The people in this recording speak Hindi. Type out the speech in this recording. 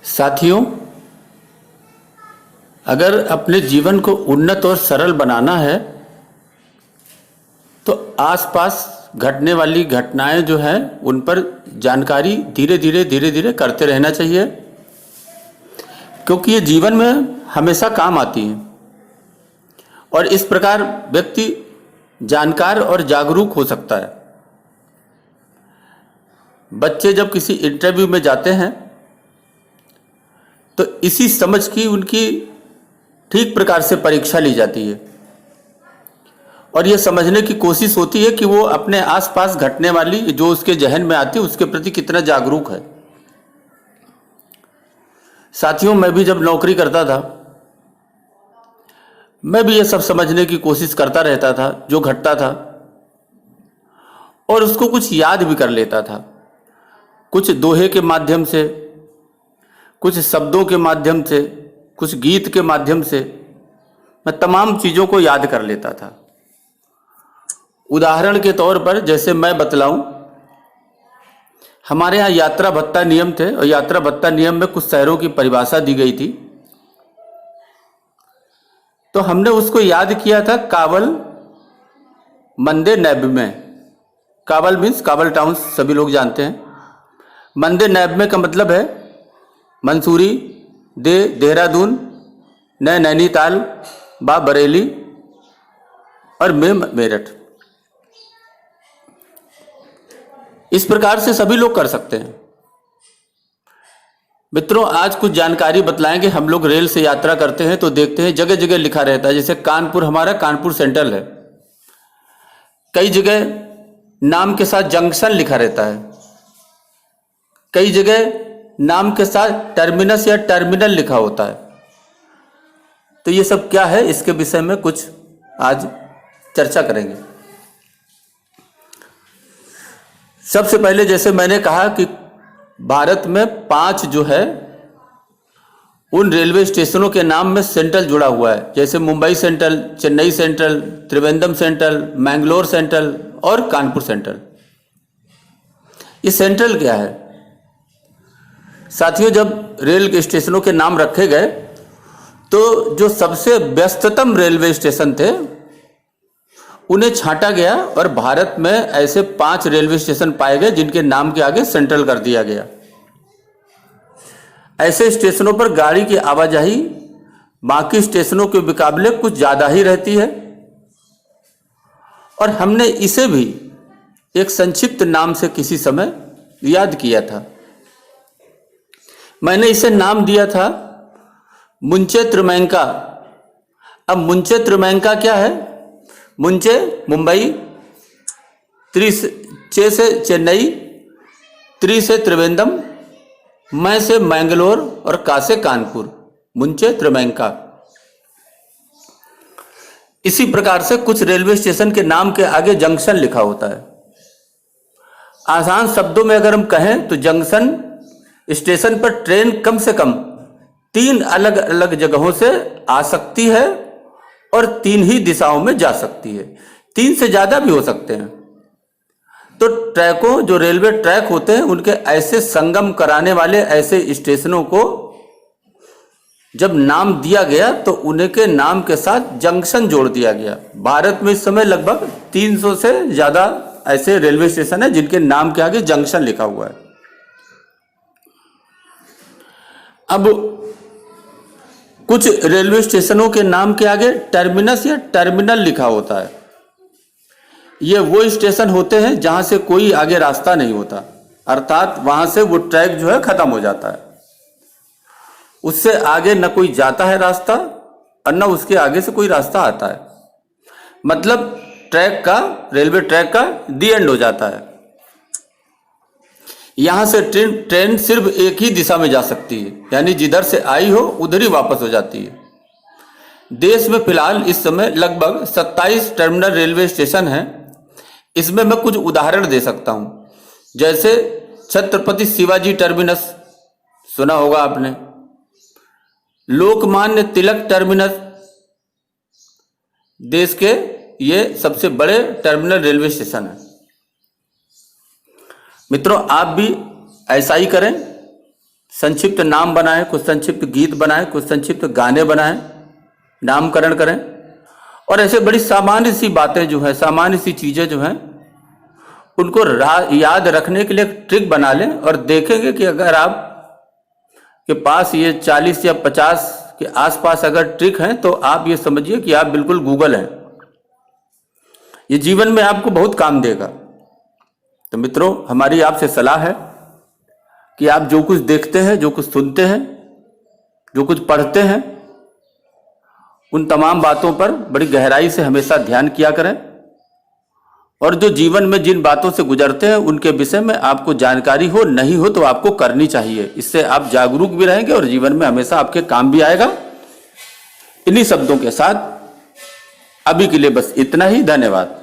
साथियों, अगर अपने जीवन को उन्नत और सरल बनाना है तो आसपास घटने वाली घटनाएं जो हैं उन पर जानकारी धीरे धीरे करते रहना चाहिए, क्योंकि ये जीवन में हमेशा काम आती हैं। और इस प्रकार व्यक्ति जानकार और जागरूक हो सकता है। बच्चे जब किसी इंटरव्यू में जाते हैं तो इसी समझ की उनकी ठीक प्रकार से परीक्षा ली जाती है और यह समझने की कोशिश होती है कि वो अपने आसपास घटने वाली जो उसके जहन में आती है उसके प्रति कितना जागरूक है। साथियों, मैं भी जब नौकरी करता था मैं भी ये सब समझने की कोशिश करता रहता था जो घटता था, और उसको कुछ याद भी कर लेता था, कुछ दोहे के माध्यम से, कुछ शब्दों के माध्यम से, कुछ गीत के माध्यम से मैं तमाम चीज़ों को याद कर लेता था। उदाहरण के तौर पर जैसे मैं बतलाऊं, हमारे यहाँ यात्रा भत्ता नियम थे और यात्रा भत्ता नियम में कुछ शहरों की परिभाषा दी गई थी। तो हमने उसको याद किया था कावल मंदे नैब में। कावल मीन्स कावल टाउन, सभी लोग जानते हैं। मंदे नैब में का मतलब है मंसूरी, देहरादून, नैनीताल, बरेली और मेरठ। इस प्रकार से सभी लोग कर सकते हैं। मित्रों, आज कुछ जानकारी बतलाएंगे। हम लोग रेल से यात्रा करते हैं तो देखते हैं जगह जगह लिखा रहता है। जैसे कानपुर, हमारा कानपुर सेंट्रल है, कई जगह नाम के साथ जंक्शन लिखा रहता है, कई जगह नाम के साथ टर्मिनस या टर्मिनल लिखा होता है। तो ये सब क्या है, इसके विषय में कुछ आज चर्चा करेंगे। सबसे पहले जैसे मैंने कहा कि भारत में 5 जो है उन रेलवे स्टेशनों के नाम में सेंट्रल जुड़ा हुआ है। जैसे Mumbai central, Chennai central, Trivandrum central, Mangalore central और कानपुर सेंट्रल। ये सेंट्रल क्या है? साथियों, जब रेल स्टेशनों के नाम रखे गए तो जो सबसे व्यस्ततम रेलवे स्टेशन थे उन्हें छांटा गया और भारत में ऐसे 5 रेलवे स्टेशन पाए गए जिनके नाम के आगे सेंट्रल कर दिया गया। ऐसे स्टेशनों पर गाड़ी की आवाजाही बाकी स्टेशनों के मुकाबले कुछ ज्यादा ही रहती है और हमने इसे भी एक संक्षिप्त नाम से किसी समय याद किया था। मैंने इसे नाम दिया था मुंचे त्रिमैंका। अब मुंचे त्रिमैंका क्या है? मुंचे मुंबई, चे से चेन्नई, त्रि से त्रिवेंद्रम, मैं से मैंगलोर और का से कानपुर। मुंचे त्रिमैंका। इसी प्रकार से कुछ रेलवे स्टेशन के नाम के आगे जंक्शन लिखा होता है। आसान शब्दों में अगर हम कहें तो जंक्शन स्टेशन पर ट्रेन कम से कम 3 अलग अलग जगहों से आ सकती है और 3 ही दिशाओं में जा सकती है। 3 से ज्यादा भी हो सकते हैं। तो ट्रैकों, जो रेलवे ट्रैक होते हैं, उनके ऐसे संगम कराने वाले ऐसे स्टेशनों को जब नाम दिया गया तो उनके नाम के साथ जंक्शन जोड़ दिया गया। भारत में इस समय लगभग 300 से ज्यादा ऐसे रेलवे स्टेशन है जिनके नाम के आगे जंक्शन लिखा हुआ है। अब कुछ रेलवे स्टेशनों के नाम के आगे टर्मिनस या टर्मिनल लिखा होता है। ये वो स्टेशन होते हैं जहां से कोई आगे रास्ता नहीं होता, अर्थात वहां से वो ट्रैक जो है खत्म हो जाता है। उससे आगे न कोई जाता है रास्ता और न उसके आगे से कोई रास्ता आता है। मतलब रेलवे ट्रैक का दी एंड हो जाता है। यहां से ट्रेन सिर्फ एक ही दिशा में जा सकती है, यानी जिधर से आई हो उधर ही वापस हो जाती है। देश में फिलहाल इस समय लगभग 27 टर्मिनल रेलवे स्टेशन हैं। इसमें मैं कुछ उदाहरण दे सकता हूं। जैसे छत्रपति शिवाजी टर्मिनस, सुना होगा आपने। लोकमान्य तिलक टर्मिनस, देश के ये सबसे बड़े टर्मिनल रेलवे स्टेशन है। मित्रों, आप भी ऐसा ही करें। संक्षिप्त नाम बनाएं, कुछ संक्षिप्त गीत बनाएं, कुछ संक्षिप्त गाने बनाएं, नामकरण करें। और ऐसे बड़ी सामान्य सी बातें जो है, सामान्य सी चीज़ें जो हैं, उनको याद रखने के लिए एक ट्रिक बना लें। और देखेंगे कि अगर आप के पास ये 40 या 50 के आसपास अगर ट्रिक हैं, तो आप ये समझिए कि आप बिल्कुल गूगल हैं। ये जीवन में आपको बहुत काम देगा। तो मित्रों, हमारी आपसे सलाह है कि आप जो कुछ देखते हैं, जो कुछ सुनते हैं, जो कुछ पढ़ते हैं, उन तमाम बातों पर बड़ी गहराई से हमेशा ध्यान किया करें। और जो जीवन में जिन बातों से गुजरते हैं उनके विषय में आपको जानकारी हो, नहीं हो तो आपको करनी चाहिए। इससे आप जागरूक भी रहेंगे और जीवन में हमेशा आपके काम भी आएगा। इन्हीं शब्दों के साथ अभी के लिए बस इतना ही। धन्यवाद।